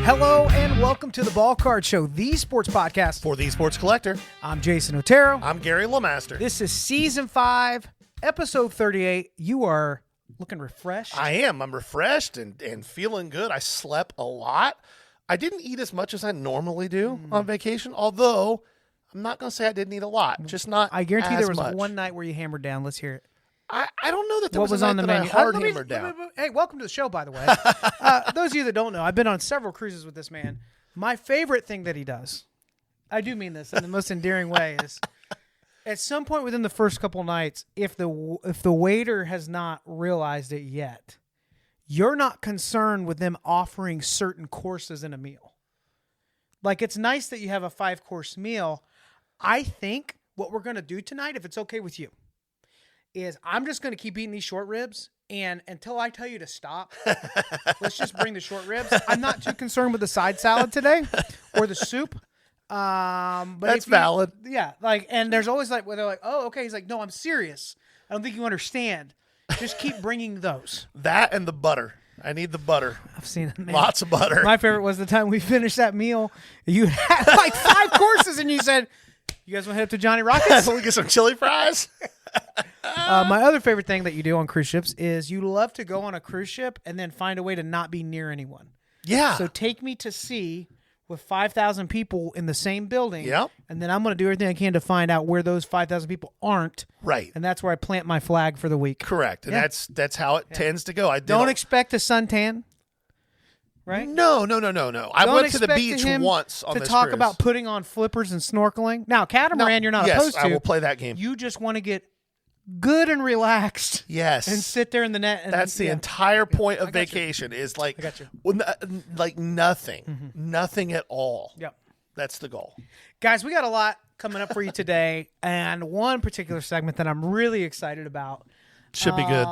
Hello and welcome to the Ball Card Show, the sports podcast. For the Sports Collector. I'm Jason Otero. I'm Gary LeMaster. This is Season 5, Episode 38. You are looking refreshed. I am. I'm refreshed and feeling good. I slept a lot. I didn't eat as much as I normally do on vacation, although I'm not going to say I didn't eat a lot. Just not I guarantee there was much. one night where you hammered down. Let's hear it. I don't know that there What was a on night the that menu? I hard hammered down. Hey, welcome to the show, by the way. Those of you that don't know, I've been on several cruises with this man. My favorite thing that he does, I do mean this in the most endearing way, is at some point within the first couple nights, if the waiter has not realized it yet, you're not concerned with them offering certain courses in a meal. Like, it's nice that you have a 5-course meal. I think what we're going to do tonight, if it's okay with you, is I'm just going to keep eating these short ribs, and until I tell you to stop, let's just bring the short ribs. I'm not too concerned with the side salad today or the soup. But That's valid. Yeah, and there's always where they're like, oh, okay. He's like, no, I'm serious. I don't think you understand. Just keep bringing those. That and the butter. I need the butter. I've seen it. Man. Lots of butter. My favorite was the time we finished that meal. You had like 5 courses, and you said, you guys want to head up to Johnny Rockets? Let me get some chili fries. My other favorite thing that you do on cruise ships is you love to go on a cruise ship and then find a way to not be near anyone. Yeah. So take me to sea with 5,000 people in the same building. Yep. And then I'm going to do everything I can to find out where those 5,000 people aren't. Right. And that's where I plant my flag for the week. Correct. And Yeah. that's how it tends to go. I Don't expect a suntan. Right? No. I Don't went to the expect beach him once on to this talk cruise. about putting on flippers and snorkeling. Now, catamaran, you're not yes, opposed to. I will play that game. You just want to get good and relaxed. Yes. And sit there in the net. And, That's the entire point of vacation is like, I got you. like nothing, nothing at all. Yep. That's the goal. Guys, we got a lot coming up for you today, and one particular segment that I'm really excited about. Should be good.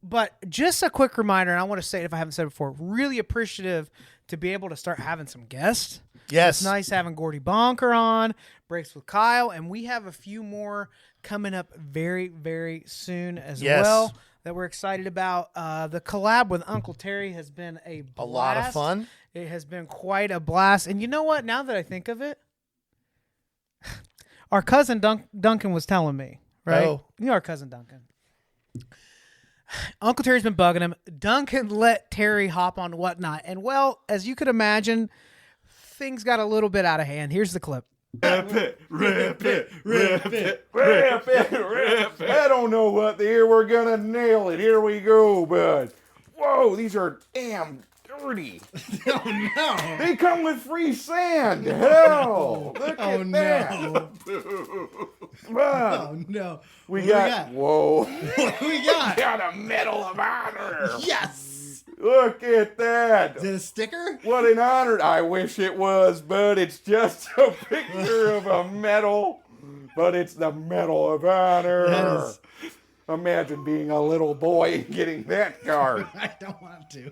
But just a quick reminder, and I want to say it if I haven't said it before, really appreciative to be able to start having some guests. Yes. It's nice having Gordy Bonker on, Breaks with Kyle, and we have a few more coming up very, very soon as well that we're excited about. The collab with Uncle Terry has been a blast. A lot of fun. It has been quite a blast. And you know what? Now that I think of it, our cousin Duncan was telling me, right? Oh. You know our cousin Duncan. Uncle Terry's been bugging him. Duncan let Terry hop on Whatnot. And, well, as you could imagine, things got a little bit out of hand. Here's the clip. Rip it. I don't know what here. We're going to nail it. Here we go, bud. Whoa, these are damn dirty. Oh, no. They come with free sand. Hell. Look at that. Wow. Oh, no. We What got, whoa. What do we got? Got a Medal of Honor. Yes. Look at that. Is it a sticker? What an honor. I wish it was, but it's just a picture of a medal. But it's the Medal of Honor. That is- Imagine being a little boy and getting that card. I don't want to.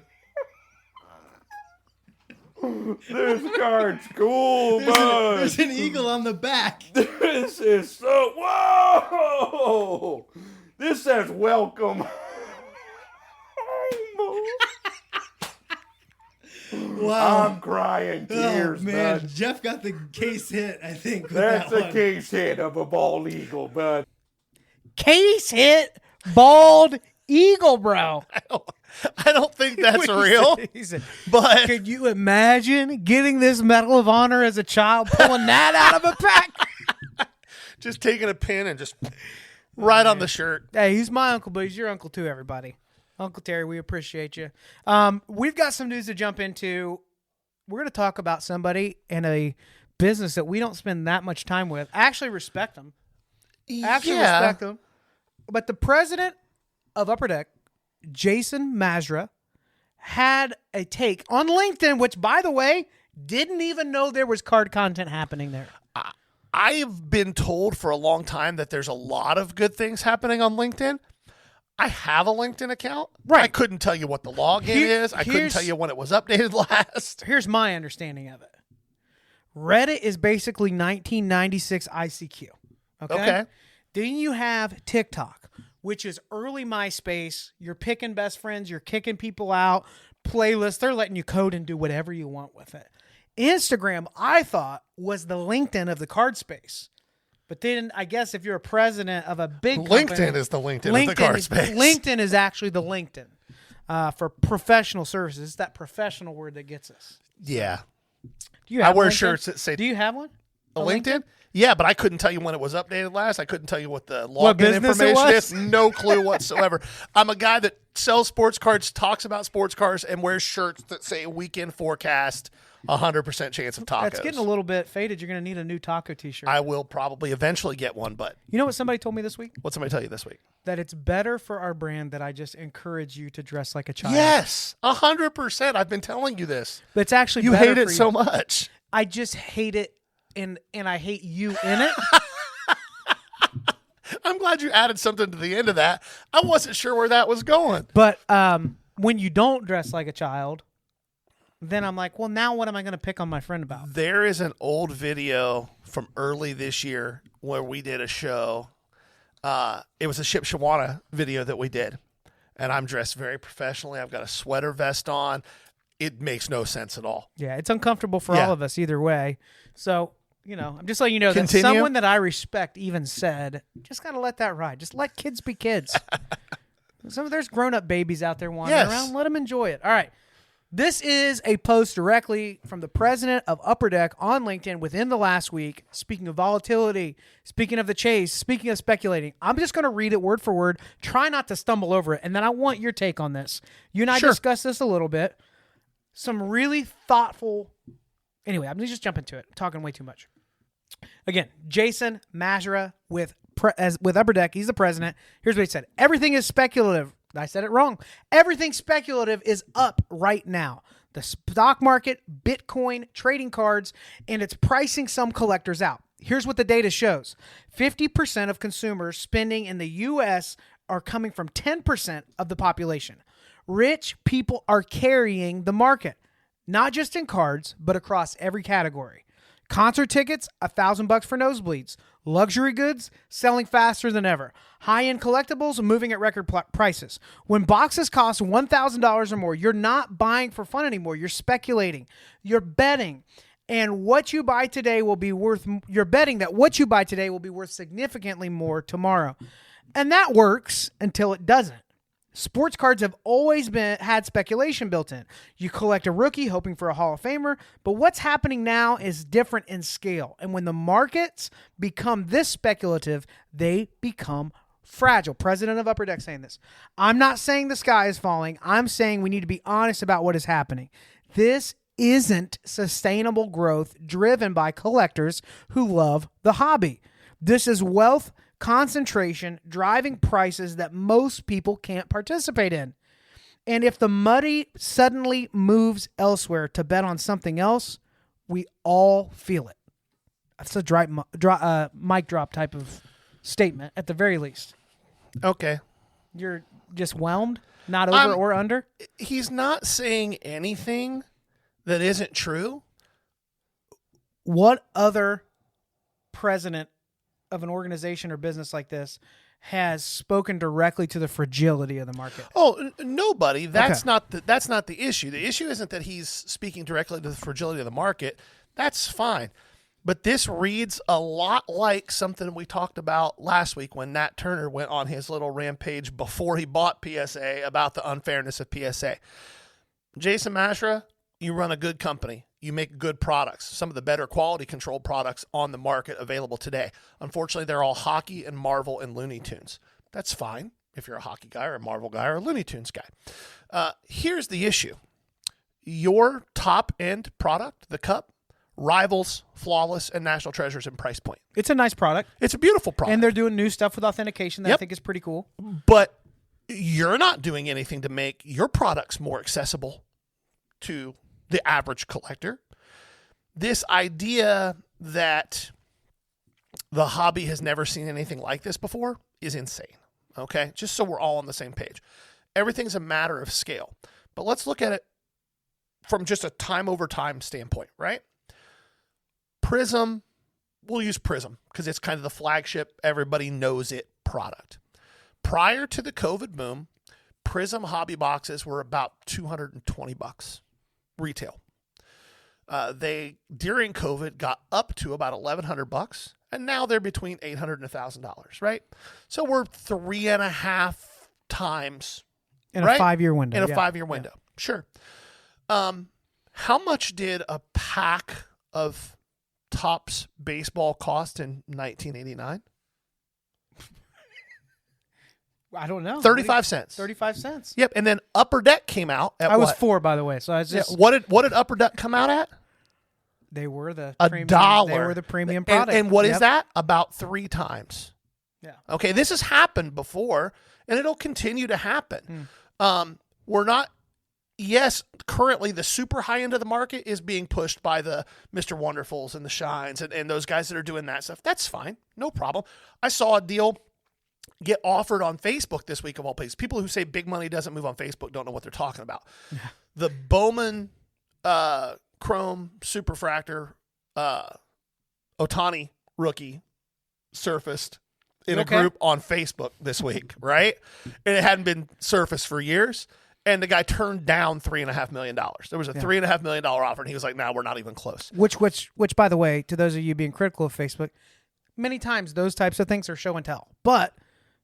This card's cool, bud. There's an eagle on the back. This is so... Whoa! This says welcome. Wow. I'm crying tears, Oh, man. bud. Jeff got the case hit, I think, with That's that a one. case hit of a bald eagle, bud. Case hit, bald eagle, bro. I don't think that's real. He said, But could you imagine getting this Medal of Honor as a child, pulling that out of a pack? just taking a pin and just right on the shirt. Hey, he's my uncle, but he's your uncle too, everybody. Uncle Terry, we appreciate you. We've got some news to jump into. We're going to talk about somebody in a business that we don't spend that much time with. I actually respect them. Respect them. But the president of Upper Deck, Jason Mazra, had a take on LinkedIn, which, by the way, didn't even know there was card content happening there. I've been told for a long time that there's a lot of good things happening on LinkedIn. I have a LinkedIn account. Right. I couldn't tell you what the login is. I couldn't tell you when it was updated last. Here's my understanding of it. Reddit is basically 1996 ICQ. Okay. Okay. Then you have TikTok, which is early MySpace. You're picking best friends. You're kicking people out. Playlists. They're letting you code and do whatever you want with it. Instagram, I thought, was the LinkedIn of the card space. But then I guess if you're a president of a big company, LinkedIn is the LinkedIn of the card space. LinkedIn is actually the LinkedIn for professional services. It's that professional word that gets us. Yeah. Do you have I wear LinkedIn? shirts that say Do you have one? a LinkedIn? Yeah, but I couldn't tell you when it was updated last. I couldn't tell you what the What login business it information was? is. No clue whatsoever. I'm a guy that sells sports cards, talks about sports cars, and wears shirts that say weekend forecast, 100% chance of tacos. That's getting a little bit faded. You're going to need a new taco t-shirt. I will probably eventually get one, but You know what somebody told me this week? what's somebody tell you this week? That it's better for our brand that I just encourage you to dress like a child. Yes, 100%. I've been telling you this. But it's actually You better hate it for so you. much. I just hate it, and I hate you in it. I'm glad you added something to the end of that. I wasn't sure where that was going. But when you don't dress like a child, then I'm like, well, now what am I going to pick on my friend about? There is an old video from early this year where we did a show. It was a Ship Shawana video that we did. And I'm dressed very professionally. I've got a sweater vest on. It makes no sense at all. Yeah, it's uncomfortable for Yeah. all of us either way. So, I'm just letting you know Continue. that someone that I respect even said, just got to let that ride. Just let kids be kids. There's grown-up babies out there wandering Yes. around. Let them enjoy it. All right. This is a post directly from the president of Upper Deck on LinkedIn within the last week. Speaking of volatility, speaking of the chase, speaking of speculating, I'm just going to read it word for word. Try not to stumble over it. And then I want your take on this. You and I Sure. discussed this a little bit. Some really thoughtful. Anyway, I'm going to just jump into it. I'm talking way too much. Again, Jason Mazura with Upper Deck. He's the president. Here's what he said. Everything is speculative. I said it wrong. Everything speculative is up right now. The stock market, Bitcoin, trading cards, and it's pricing some collectors out. Here's what the data shows. 50% of consumers spending in the U.S. are coming from 10% of the population. Rich people are carrying the market, not just in cards, but across every category. Concert tickets, $1,000 for nosebleeds. Luxury goods, selling faster than ever. High-end collectibles, moving at record prices. When boxes cost $1,000 or more, you're not buying for fun anymore. You're speculating. You're betting. And what you buy today will be worth, you're betting that what you buy today will be worth significantly more tomorrow. And that works until it doesn't. Sports cards have always had speculation built in. You collect a rookie hoping for a Hall of Famer, but what's happening now is different in scale. And when the markets become this speculative, they become fragile. President of Upper Deck saying this. I'm not saying the sky is falling. I'm saying we need to be honest about what is happening. This isn't sustainable growth driven by collectors who love the hobby. This is wealth concentration driving prices that most people can't participate in. And if the money suddenly moves elsewhere to bet on something else, we all feel it. That's a mic drop type of statement at the very least. Okay. You're just whelmed, not over or under? He's not saying anything that isn't true. What other president of an organization or business like this has spoken directly to the fragility of the market? Oh, nobody. That's Okay. not the issue. The issue isn't that he's speaking directly to the fragility of the market. That's fine. But this reads a lot like something we talked about last week when Nat Turner went on his little rampage before he bought PSA about the unfairness of PSA. Jason Mashra, you run a good company. You make good products, some of the better quality controlled products on the market available today. Unfortunately, they're all hockey and Marvel and Looney Tunes. That's fine if you're a hockey guy or a Marvel guy or a Looney Tunes guy. Here's the issue. Your top-end product, the cup, rivals Flawless and National Treasures in price point. It's a nice product. It's a beautiful product. And they're doing new stuff with authentication that I Yep. think is pretty cool. But you're not doing anything to make your products more accessible to the average collector. This idea that the hobby has never seen anything like this before is insane. Okay? Just so we're all on the same page. Everything's a matter of scale. But let's look at it from just a time over time standpoint, right? Prism, we'll use Prism because it's kind of the flagship, everybody knows it product. Prior to the COVID boom, Prism hobby boxes were about $220 retail. They during COVID got up to about $1,100, and now they're between $800 and $1,000. Right, so we're 3.5 times in a 5-year window. In a 5-year window, sure. How much did a pack of Topps baseball cost in 1989? I don't know. 35 cents. 35 cents. Yep, and then Upper Deck came out at I was what? 4, by the way. So I was just What did Upper Deck come out at? they were the $1. They were the premium product. And what is that? About 3 times. Yeah. Okay, this has happened before, and it'll continue to happen. We're not. Yes, currently the super high end of the market is being pushed by the Mr. Wonderfuls and the Shines and those guys that are doing that stuff. That's fine. No problem. I saw a deal get offered on Facebook this week of all places. People who say big money doesn't move on Facebook don't know what they're talking about. Yeah. The Bowman Chrome Superfractor Otani rookie surfaced in a group on Facebook this week, right? And it hadn't been surfaced for years. And the guy turned down $3.5 million. There was a $3.5 million offer, and he was like, "No, we're not even close." Which, by the way, to those of you being critical of Facebook, many times those types of things are show and tell. But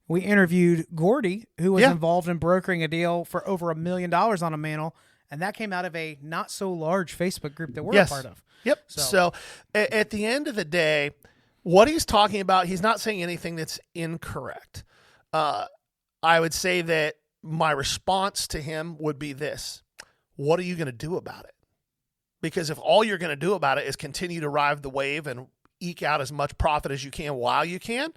we interviewed Gordy, who was involved in brokering a deal for over $1 million on a mantle, and that came out of a not so large Facebook group that we're a part of. Yep. So at the end of the day, what he's talking about, he's not saying anything that's incorrect. I would say that my response to him would be this: what are you going to do about it? Because if all you're going to do about it is continue to ride the wave and eke out as much profit as you can while you can,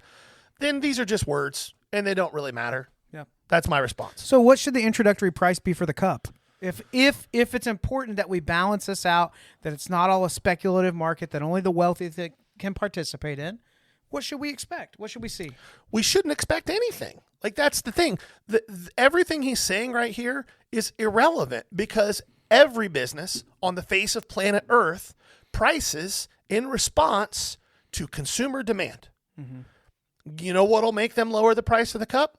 then these are just words and they don't really matter. Yeah. That's my response. So what should the introductory price be for the cup? If it's important that we balance this out, that it's not all a speculative market, that only the wealthy can participate in, what should we expect? What should we see? We shouldn't expect anything. Like, that's the thing. Everything he's saying right here is irrelevant because every business on the face of planet Earth prices in response to consumer demand. Mm-hmm. You know what'll make them lower the price of the cup?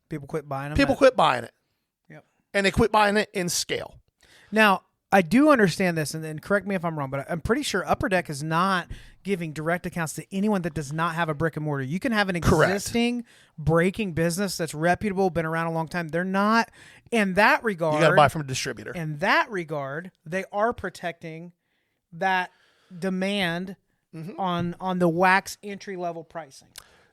People quit buying them. People quit buying it. Yep. And they quit buying it in scale. Now, I do understand this, and then correct me if I'm wrong, but I'm pretty sure Upper Deck is not giving direct accounts to anyone that does not have a brick and mortar. You can have an existing breaking business that's reputable, been around a long time. They're not, in that regard. You got to buy from a distributor. In that regard, they are protecting that demand on the wax entry level pricing.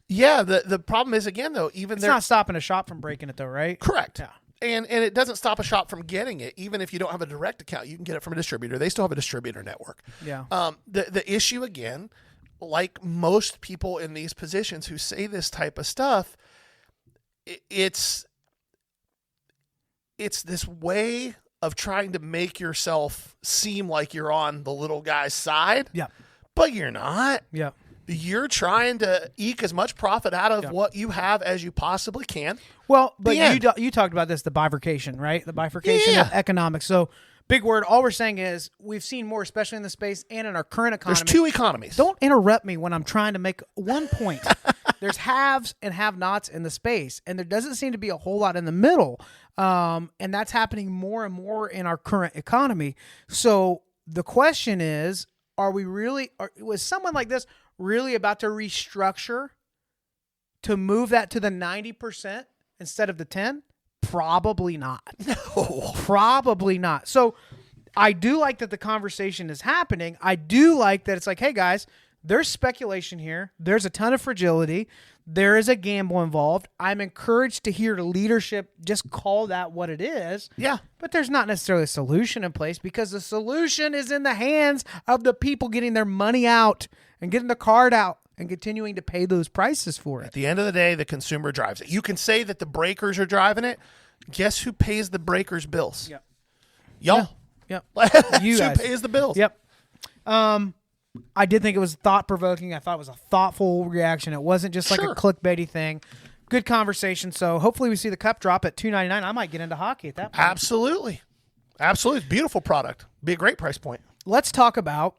Yeah, the problem is, again, though, even it's not stopping a shop from breaking it, though, right? Correct. Yeah. And it doesn't stop a shop from getting it. Even if you don't have a direct account, you can get it from a distributor. They still have a distributor network. Yeah. The issue, again, like most people in these positions who say this type of stuff, it's this way of trying to make yourself seem like you're on the little guy's side. Yeah. But you're not. Yeah. You're trying to eke as much profit out of what you have as you possibly can. Well, but you talked about this, the bifurcation, right? The bifurcation of economics. So, big word. All we're saying is we've seen more, especially in the space and in our current economy. There's two economies. Don't interrupt me when I'm trying to make one point. There's haves and have-nots in the space, and there doesn't seem to be a whole lot in the middle. And that's happening more and more in our current economy. So the question is, was someone like this really about to restructure to move that to the 90% instead of the 10? Probably not. No. Probably not. So I do like that the conversation is happening. I do like that it's like, hey guys, there's speculation here. There's a ton of fragility. There is a gamble involved. I'm encouraged to hear leadership just call that what it is. Yeah. But there's not necessarily a solution in place because the solution is in the hands of the people getting their money out and getting the card out and continuing to pay those prices for it. At the end of the day, the consumer drives it. You can say that the breakers are driving it. Guess who pays the breakers' bills? Yep. Y'all. Yep. You guys. Who pays the bills? Yep. I did think it was thought-provoking. I thought it was a thoughtful reaction. It wasn't just like a clickbaity thing. Good conversation. So hopefully we see the cup drop at $2.99. I might get into hockey at that point. Absolutely. Absolutely. Beautiful product. Be a great price point. Let's talk about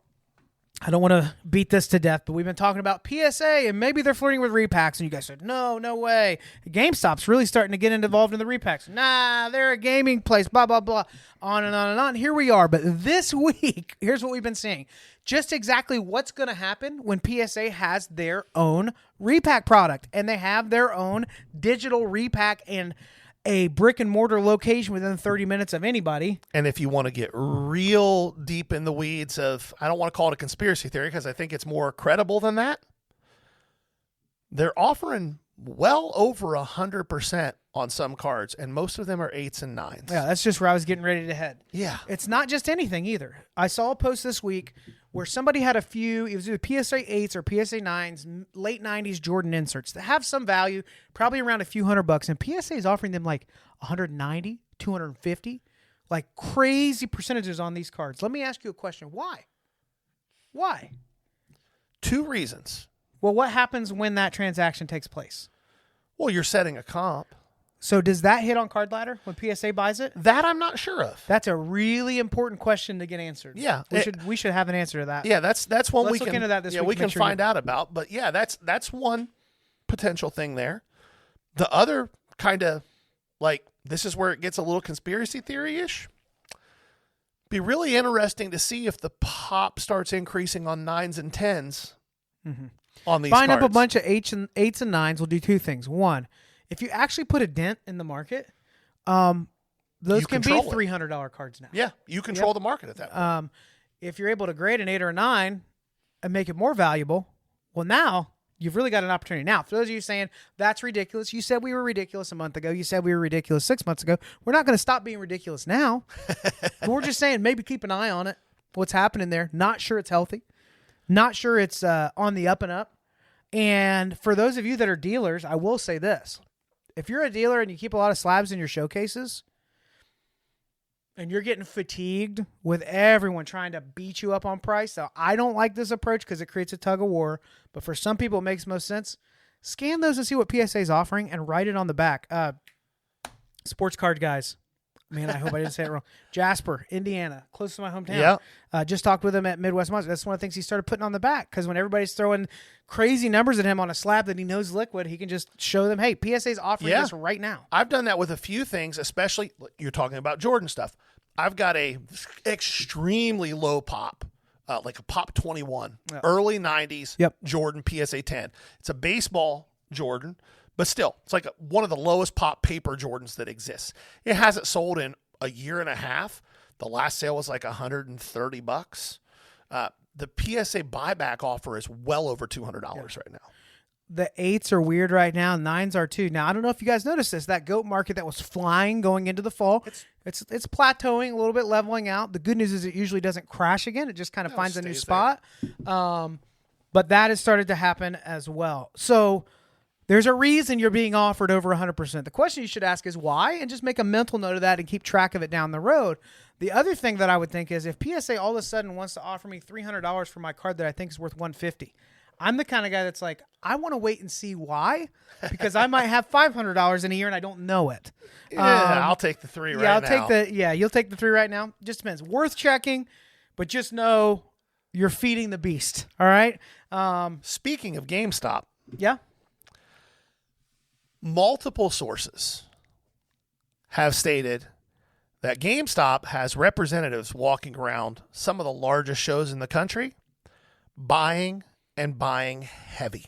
I don't want to beat this to death, but we've been talking about PSA and maybe they're flirting with repacks, and you guys said, no way. GameStop's really starting to get involved in the repacks. Nah, they're a gaming place, blah, blah, blah, on and on and on. Here we are. But this week, here's what we've been seeing. Just exactly what's going to happen when PSA has their own repack product, and they have their own digital repack and a brick and mortar location within 30 minutes of anybody. And if you want to get real deep in the weeds of, I don't want to call it a conspiracy theory because I think it's more credible than that. They're offering well over 100% on some cards, and most of them are 8s and 9s. Yeah, that's just where I was getting ready to head. Yeah. It's not just anything either. I saw a post this week where somebody had a few, it was either PSA 8s or PSA 9s, late 90s Jordan inserts that have some value, probably around a few $100, and PSA is offering them like 190, 250, like crazy percentages on these cards. Let me ask you a question. Why? Why? 2 reasons. Well, what happens when that transaction takes place? Well, you're setting a comp. So does that hit on Card Ladder when PSA buys it? That I'm not sure of. That's a really important question to get answered. Yeah. We should have an answer to that. Yeah, that's one Let's we look can into that this yeah, week we to can make sure find out about. But yeah, that's one potential thing there. The other kind of like, this is where it gets a little conspiracy theory-ish. Be really interesting to see if the pop starts increasing on 9s and 10s on these Buying cards. up a bunch of 8s and 9s will do 2 things. One, if you actually put a dent in the market, those You can be control it. $300 cards now. Yeah, you control the market at that point. If you're able to grade an 8 or a 9 and make it more valuable, well, now you've really got an opportunity. Now, for those of you saying that's ridiculous, you said we were ridiculous a month ago. You said we were ridiculous 6 months ago. We're not going to stop being ridiculous now. We're just saying maybe keep an eye on it. What's happening there? Not sure it's healthy. Not sure it's on the up and up. And for those of you that are dealers, I will say this. If you're a dealer and you keep a lot of slabs in your showcases and you're getting fatigued with everyone trying to beat you up on price, so I don't like this approach because it creates a tug of war. But for some people, it makes most sense. Scan those and see what PSA is offering and write it on the back. Sports card guys. Man, I hope I didn't say it wrong. Jasper, Indiana, close to my hometown. Yeah. Just talked with him at Midwest Monster. That's one of the things he started putting on the back because when everybody's throwing crazy numbers at him on a slab that he knows liquid, he can just show them, hey, PSA's offering this right now. I've done that with a few things, especially you're talking about Jordan stuff. I've got a extremely low pop, like a pop 21, early 90s Jordan PSA 10. It's a baseball Jordan. But still, it's like one of the lowest pop paper Jordans that exists. It hasn't sold in a year and a half. The last sale was like $130. The PSA buyback offer is well over $200 right now. The 8s are weird right now. 9s are too. Now, I don't know if you guys noticed this. That GOAT market that was flying going into the fall, it's plateauing, a little bit leveling out. The good news is it usually doesn't crash again. It just kind of finds a new spot. But that has started to happen as well. So there's a reason you're being offered over 100%. The question you should ask is why, and just make a mental note of that and keep track of it down the road. The other thing that I would think is if PSA all of a sudden wants to offer me $300 for my card that I think is worth $150, I'm the kind of guy that's like, I want to wait and see why, because I might have $500 in a year and I don't know it. Yeah, I'll take the 3 right now. You'll take the 3 right now. Just depends. Worth checking, but just know you're feeding the beast. All right. Speaking of GameStop. Yeah. Multiple sources have stated that GameStop has representatives walking around some of the largest shows in the country, buying heavy,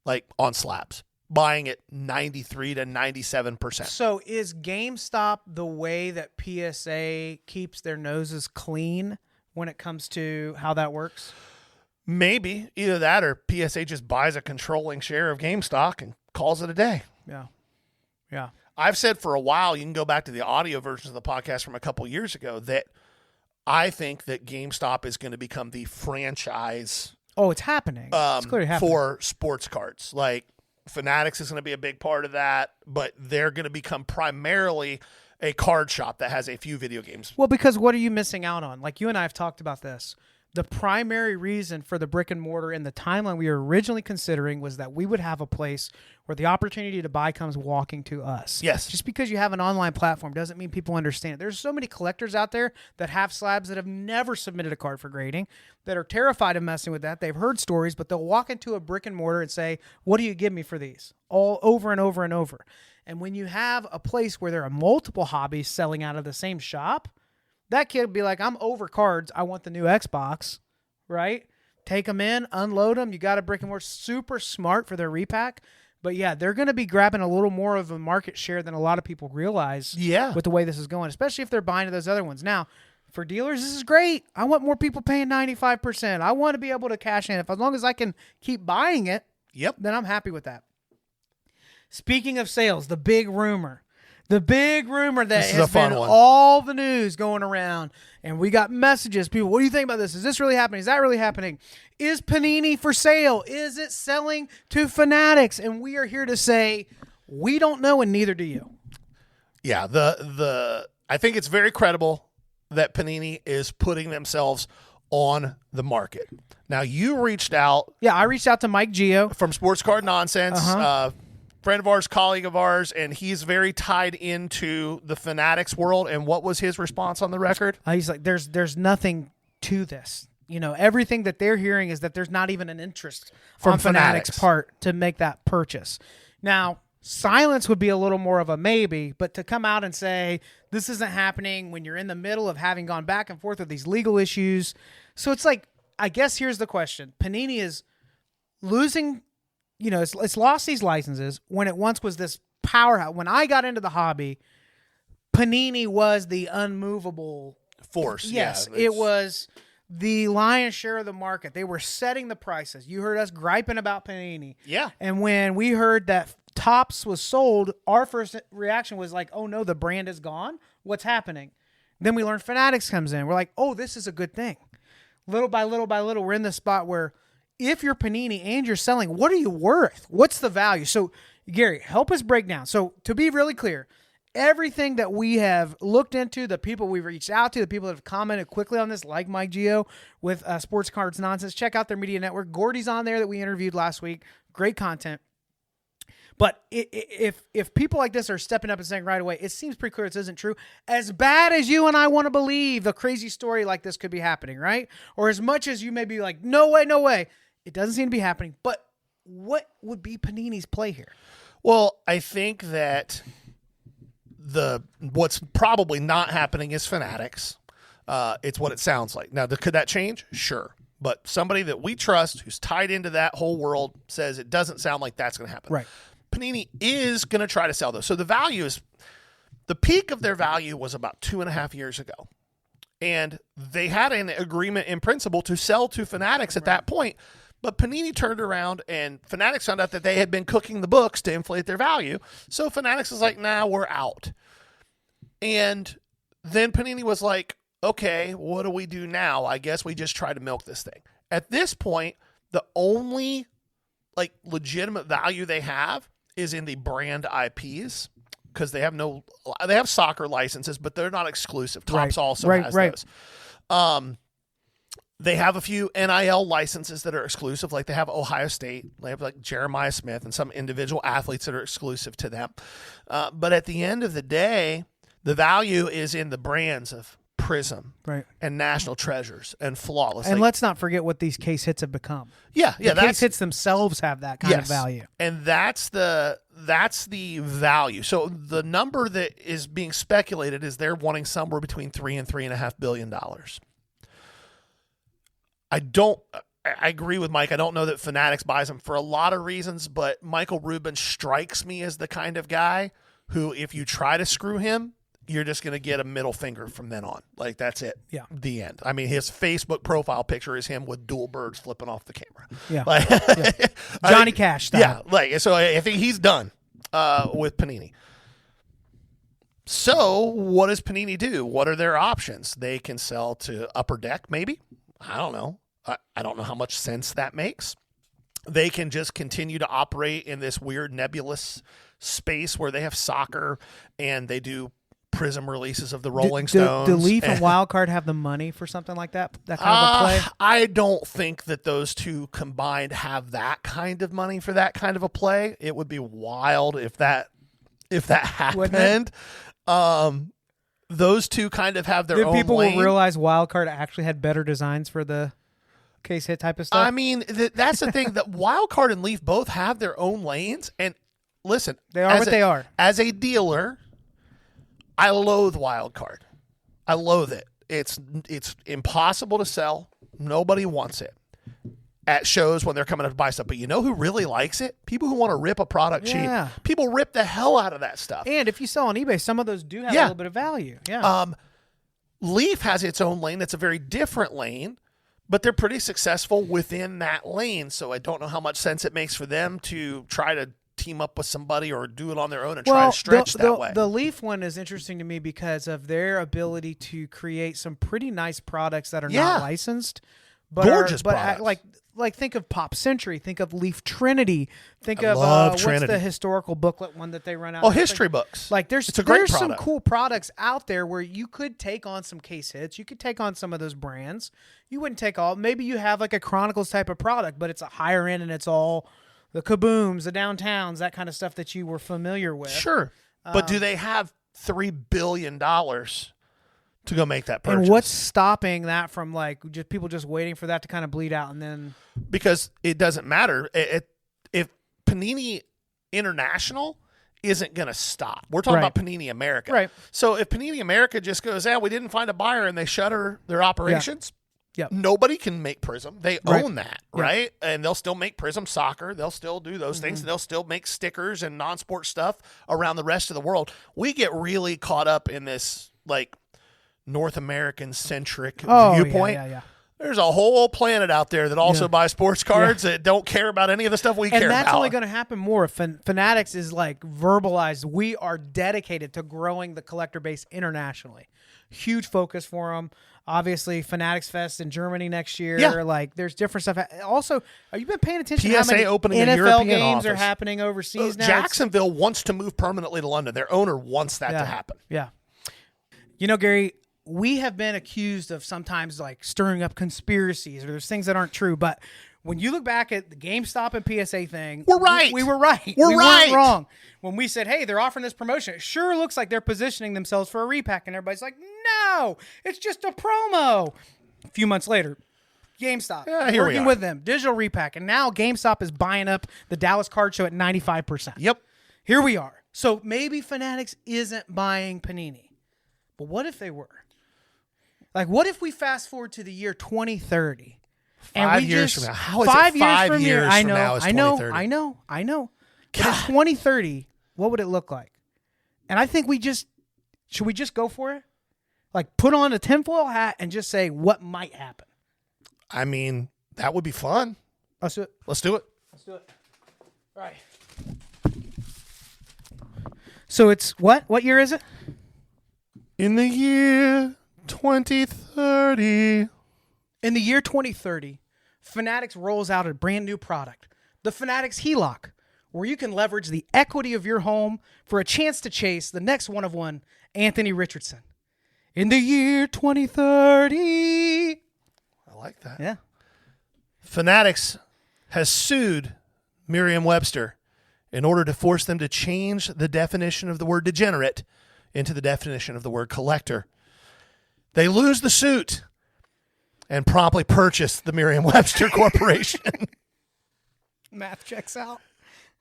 like on slabs, buying at 93 to 97%. So is GameStop the way that PSA keeps their noses clean when it comes to how that works? Maybe either that or PSA just buys a controlling share of GameStop and calls it a day. Yeah. I've said for a while, you can go back to the audio versions of the podcast from a couple years ago, that I think that GameStop is going to become the franchise. Oh, it's happening. It's clearly happening. For sports cards. Like Fanatics is going to be a big part of that, but they're going to become primarily a card shop that has a few video games. Well, because what are you missing out on? Like you and I have talked about this. The primary reason for the brick and mortar in the timeline we were originally considering was that we would have a place where the opportunity to buy comes walking to us. Yes. Just because you have an online platform doesn't mean people understand it. There's so many collectors out there that have slabs that have never submitted a card for grading, that are terrified of messing with that. They've heard stories, but they'll walk into a brick and mortar and say, what do you give me for these? All over and over and over. And when you have a place where there are multiple hobbies selling out of the same shop, that kid would be like, I'm over cards. I want the new Xbox, right? Take them in, unload them. You got a brick and mortar. Super smart for their repack. But yeah, they're going to be grabbing a little more of a market share than a lot of people realize with the way this is going, especially if they're buying to those other ones. Now, for dealers, this is great. I want more people paying 95%. I want to be able to cash in. As long as I can keep buying it, then I'm happy with that. Speaking of sales, the big rumor that has been all the news going around, and we got messages. People, what do you think about this? Is this really happening? Is that really happening? Is Panini for sale? Is it selling to Fanatics? And we are here to say we don't know, and neither do you. Yeah, I think it's very credible that Panini is putting themselves on the market. Now, you reached out. Yeah, I reached out to Mike Gio from Sports Card Nonsense. Friend of ours, colleague of ours, and he's very tied into the Fanatics world. And what was his response on the record? He's like, there's nothing to this. You know, everything that they're hearing is that there's not even an interest from Fanatics' part to make that purchase. Now, silence would be a little more of a maybe, but to come out and say this isn't happening when you're in the middle of having gone back and forth with these legal issues. So it's like, I guess here's the question. Panini is losing... You know, it's lost these licenses when it once was this powerhouse. When I got into the hobby, Panini was the unmovable force. Yes, it was the lion's share of the market. They were setting the prices. You heard us griping about Panini. Yeah. And when we heard that Topps was sold, our first reaction was like, oh no, the brand is gone. What's happening? Then we learned Fanatics comes in. We're like, oh, this is a good thing. Little by little by little, we're in the spot where if you're Panini and you're selling, what are you worth? What's the value? So, Gary, help us break down. So, to be really clear, everything that we have looked into, the people we've reached out to, the people that have commented quickly on this, like Mike Gio with Sports Cards Nonsense, check out their media network. Gordy's on there that we interviewed last week. Great content. But if people like this are stepping up and saying right away, it seems pretty clear this isn't true. As bad as you and I want to believe a crazy story like this could be happening, right? Or as much as you may be like, no way. It doesn't seem to be happening, but what would be Panini's play here? Well, I think that what's probably not happening is Fanatics. It's what it sounds like. Now, could that change? Sure. But somebody that we trust who's tied into that whole world says it doesn't sound like that's going to happen. Right. Panini is going to try to sell those. So the peak of their value was about 2.5 years ago. And they had an agreement in principle to sell to Fanatics at that point. But Panini turned around and Fanatics found out that they had been cooking the books to inflate their value. So Fanatics was like, nah, we're out. And then Panini was like, okay, what do we do now? I guess we just try to milk this thing. At this point, the only legitimate value they have is in the brand IPs because they have soccer licenses, but they're not exclusive. Topps also has those. They have a few NIL licenses that are exclusive, like they have Ohio State. They have like Jeremiah Smith and some individual athletes that are exclusive to them. But at the end of the day, the value is in the brands of Prism and National Treasures and Flawless. And let's not forget what these case hits have become. Yeah. The case hits themselves have that kind of value. And that's the value. So the number that is being speculated is they're wanting somewhere between $3 and $3.5 billion. I agree with Mike. I don't know that Fanatics buys them for a lot of reasons, but Michael Rubin strikes me as the kind of guy who, if you try to screw him, you're just going to get a middle finger from then on. Like, that's it. Yeah. The end. I mean, his Facebook profile picture is him with dual birds flipping off the camera. Yeah. Johnny Cash style. Yeah. So I think he's done with Panini. So what does Panini do? What are their options? They can sell to Upper Deck, maybe. I don't know. I don't know how much sense that makes. They can just continue to operate in this weird nebulous space where they have soccer and they do Prism releases of the Rolling Do Stones. Leaf and Wild Card have the money for something like that? That kind of a play? I don't think that those two combined have that kind of money for that kind of a play. It would be wild if that happened. Those two kind of have their Then own people lane. will realize Wild Card actually had better designs for the case hit type of stuff. I mean, that's the thing. That Wild Card and Leaf both have their own lanes. And listen, They are what they are. As a dealer, I loathe Wild Card. I loathe it. It's impossible to sell. Nobody wants it at shows when they're coming up to buy stuff. But you know who really likes it? People who want to rip a product Yeah. cheap. People rip the hell out of that stuff. And if you sell on eBay, some of those do have a Yeah. little bit of value. Yeah. Leaf has its own lane. That's a very different lane, but they're pretty successful within that lane. So I don't know how much sense it makes for them to try to team up with somebody or do it on their own and try to stretch that way. The Leaf one is interesting to me because of their ability to create some pretty nice products that are not licensed. But Gorgeous but products. like think of Pop Century, think of Leaf Trinity, think I of love what's Trinity. the historical booklet one that they run out. Oh, of? history books. Like there's It's a great some product. cool products out there where you could take on some case hits. You could take on some of those brands. You wouldn't take all. Maybe you have like a Chronicles type of product, but it's a higher end and it's all the Kabooms, the Downtowns, that kind of stuff that you were familiar with. Sure. But do they have $3 billion to go make that purchase? And what's stopping that from like just people just waiting for that to kind of bleed out and then Because it doesn't matter. If Panini International isn't going to stop. We're talking Right. about Panini America. Right. So if Panini America just goes, we didn't find a buyer and they shutter their operations, Yep. nobody can make Prism. They Right. own that, Yeah. right? And they'll still make Prism soccer. They'll still do those things. They'll still make stickers and non-sport stuff around the rest of the world. We get really caught up in this like North American centric viewpoint. Yeah. There's a whole planet out there that also buys sports cards that don't care about any of the stuff we care about. And that's only going to happen more if Fanatics is like verbalized. We are dedicated to growing the collector base internationally. Huge focus for them. Obviously, Fanatics Fest in Germany next year. Yeah. Like, there's different stuff. Also, have you been paying attention to how PSA many opening a NFL European games are office. happening overseas now? Jacksonville wants to move permanently to London. Their owner wants that to happen. Yeah. You know, Gary, we have been accused of sometimes like stirring up conspiracies or there's things that aren't true. But when you look back at the GameStop and PSA thing, We're right. We were right. We're we right. weren't wrong. When we said, hey, they're offering this promotion, it sure looks like they're positioning themselves for a repack. And everybody's like, no, it's just a promo. A few months later, GameStop, here we working are. with them, digital repack. And now GameStop is buying up the Dallas Card Show at 95%. Yep. Here we are. So maybe Fanatics isn't buying Panini. But what if they were? Like, what if we fast forward to the year 2030? 5 years from now. How is it 5 years I from know, now is I know, 2030? I know. But in 2030, what would it look like? And I think should we just go for it? Like, put on a tinfoil hat and just say what might happen. I mean, that would be fun. Let's do it. Let's do it. Let's do it. All right. So it's what? What year is it? In the year 2030. In the year 2030, Fanatics rolls out a brand new product, the Fanatics HELOC, where you can leverage the equity of your home for a chance to chase the next one of one, Anthony Richardson. In the year 2030. I like that. Yeah. Fanatics has sued Merriam-Webster in order to force them to change the definition of the word degenerate into the definition of the word collector. They lose the suit and promptly purchase the Merriam-Webster Corporation. Math checks out.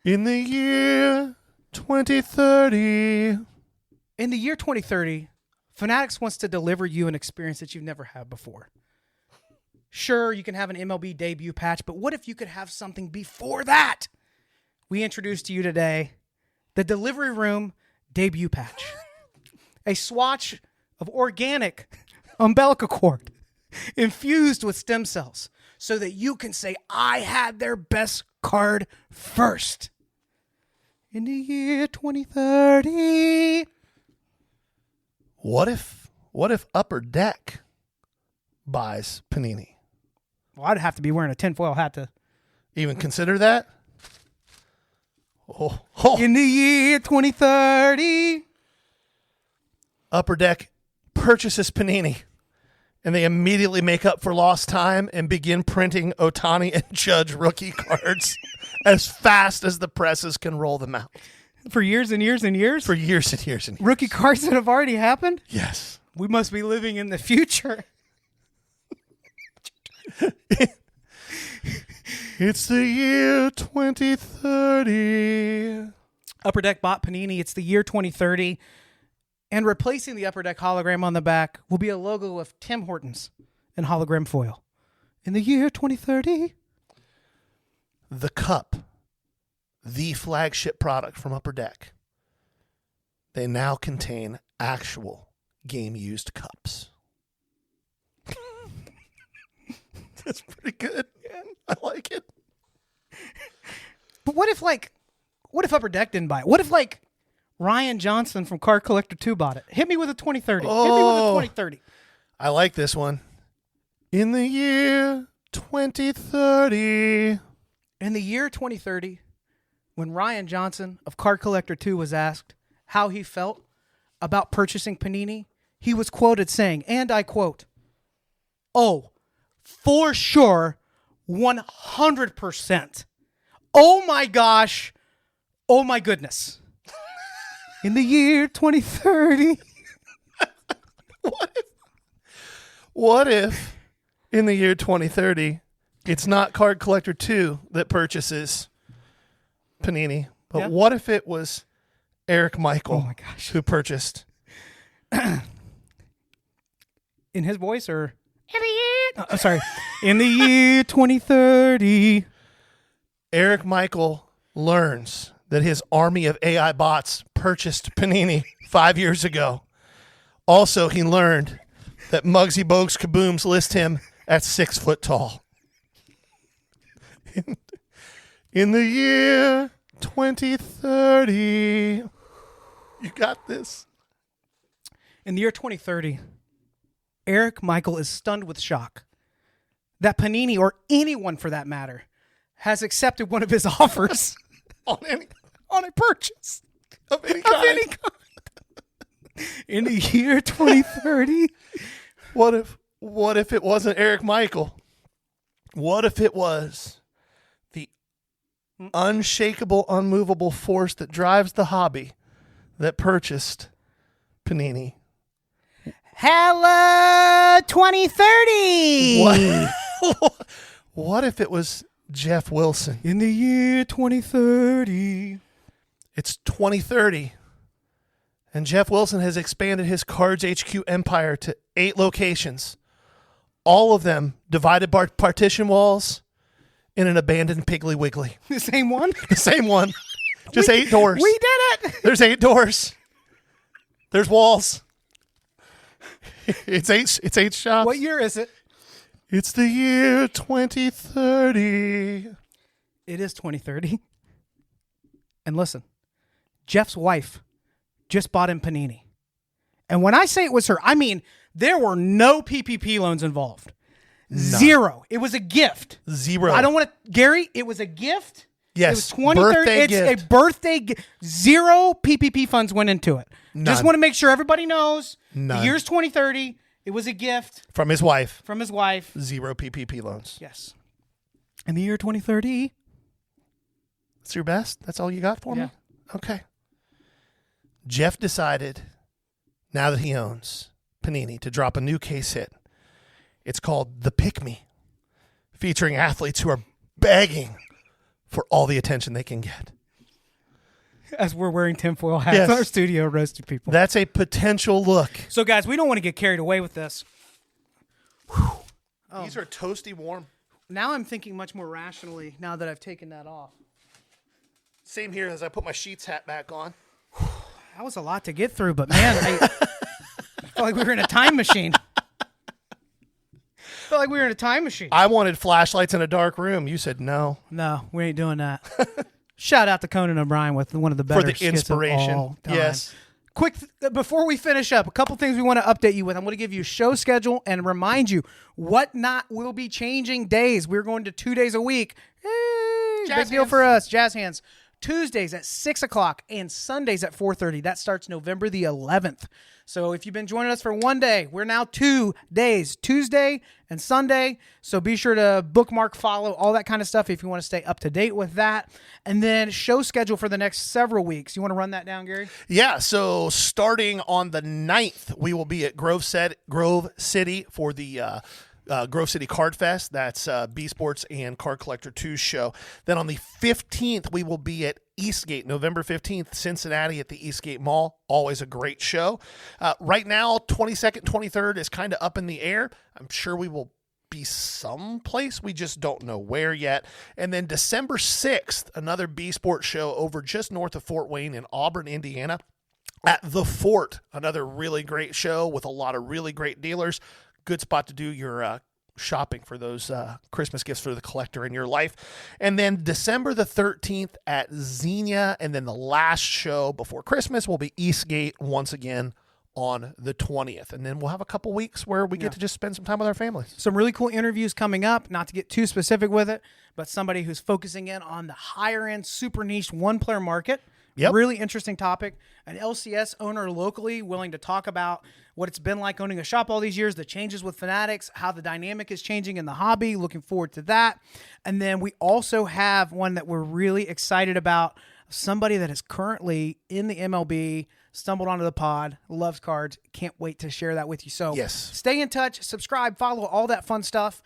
In the year 2030. In the year 2030, Fanatics wants to deliver you an experience that you've never had before. Sure, you can have an MLB debut patch, but what if you could have something before that? We introduce to you today the Delivery Room debut patch. A swatch of organic umbilical cord infused with stem cells so that you can say, I had their best card first. In the year 2030. What if Upper Deck buys Panini? Well, I'd have to be wearing a tinfoil hat to. Even consider that? Oh. In the year 2030. Upper Deck purchases Panini, and they immediately make up for lost time and begin printing Ohtani and Judge rookie cards as fast as the presses can roll them out. For years and years and years? For years and years and years. Rookie cards that have already happened? Yes. We must be living in the future. It's the year 2030. Upper Deck bought Panini. It's the year 2030. And replacing the Upper Deck hologram on the back will be a logo of Tim Hortons in hologram foil. In the year 2030. The cup, the flagship product from Upper Deck. They now contain actual game-used cups. That's pretty good. I like it. But what if Upper Deck didn't buy it? What if Ryan Johnson from Card Collector 2 bought it? Hit me with a 2030. Hit me with a 2030. I like this one. In the year 2030. In the year 2030, when Ryan Johnson of Card Collector 2 was asked how he felt about purchasing Panini, he was quoted saying, and I quote, "Oh, for sure, 100%. Oh my gosh. Oh my goodness." In the year 2030. What if in the year 2030, it's not Card Collector 2 that purchases Panini, but Yeah. what if it was Eric Michael Oh my gosh. who purchased? In his voice or? I'm sorry. In the year 2030. Eric Michael learns that his army of AI bots purchased Panini 5 years ago. Also, he learned that Muggsy Bogues Kabooms list him at 6 foot tall. In the year 2030. You got this. In the year 2030, Eric Michael is stunned with shock that Panini, or anyone for that matter, has accepted one of his offers On a purchase of any of kind. any kind. In the year 2030. What if it wasn't Eric Michael? What if it was the unshakable, unmovable force that drives the hobby that purchased Panini? Hello, 2030. What if it was Jeff Wilson? In the year 2030. It's 2030, and Jeff Wilson has expanded his Cards HQ empire to 8 locations, all of them divided by partition walls in an abandoned Piggly Wiggly. The same one? The same one. Just 8 doors. We did it. There's 8 doors. There's walls. It's eight shops. What year is it? It's the year 2030. It is 2030. And listen, Jeff's wife just bought him Panini. And when I say it was her, I mean there were no PPP loans involved. Zero. It was a gift. Zero. I don't want to, Gary, it was a gift. Yes. It was 2030. Birthday It's gift. a birthday gift. Zero PPP funds went into it. None. Just want to make sure everybody knows. None. The year's 2030. It was a gift From his wife. from his wife. 0 PPP loans. Yes. In the year 2030. That's your best? That's all you got for Yeah. me? Okay. Jeff decided, now that he owns Panini, to drop a new case hit. It's called The Pick Me, featuring athletes who are begging for all the attention they can get. As we're wearing tinfoil hats Yes. in our studio roasting people. That's a potential look. So, guys, we don't want to get carried away with this. These are toasty warm. Now I'm thinking much more rationally now that I've taken that off. Same here as I put my Sheets hat back on. That was a lot to get through, but man, I felt like we were in a time machine. Felt like we were in a time machine. I wanted flashlights in a dark room. You said no. No, we ain't doing that. Shout out to Conan O'Brien with one of the better For the skits of inspiration. all time. Yes. Quick, before we finish up, a couple things we want to update you with. I'm going to give you a show schedule and remind you Whatnot will be changing days. We're going to 2 days a week. Hey, Jazz big deal hands. for us. Jazz hands. Tuesdays at 6 o'clock and Sundays at 4:30. That starts November the 11th. So if you've been joining us for one day, we're now 2 days, Tuesday and Sunday. So be sure to bookmark, follow, all that kind of stuff if you want to stay up to date with that. And then show schedule for the next several weeks. You want to run that down, Gary? Yeah, so starting on the 9th, we will be at Grove City for the Grove City Card Fest. That's B Sports and Card Collector 2 show. Then on the 15th, we will be at Eastgate, November 15th, Cincinnati at the Eastgate Mall. Always a great show. Right now, 22nd, 23rd is kind of up in the air. I'm sure we will be someplace. We just don't know where yet. And then December 6th, another B Sports show over just north of Fort Wayne in Auburn, Indiana. At the Fort, another really great show with a lot of really great dealers. Good spot to do your shopping for those Christmas gifts for the collector in your life. And then December the 13th at Xenia. And then the last show before Christmas will be Eastgate once again on the 20th. And then we'll have a couple weeks where we get to just spend some time with our families. Some really cool interviews coming up, not to get too specific with it, but somebody who's focusing in on the higher end, super niche one-player market. Yep. Really interesting topic. An LCS owner locally willing to talk about what it's been like owning a shop all these years, the changes with Fanatics, how the dynamic is changing in the hobby. Looking forward to that. And then we also have one that we're really excited about, somebody that is currently in the MLB, stumbled onto the pod, loves cards. Can't wait to share that with you. So yes, stay in touch, subscribe, follow, all that fun stuff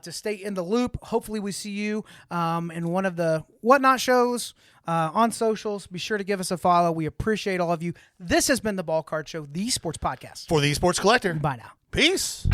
to stay in the loop. Hopefully we see you in one of the Whatnot shows on socials. Be sure to give us a follow. We appreciate all of you. This has been the Ball Card Show, the sports podcast. For the Sports Collector. Bye now. Peace.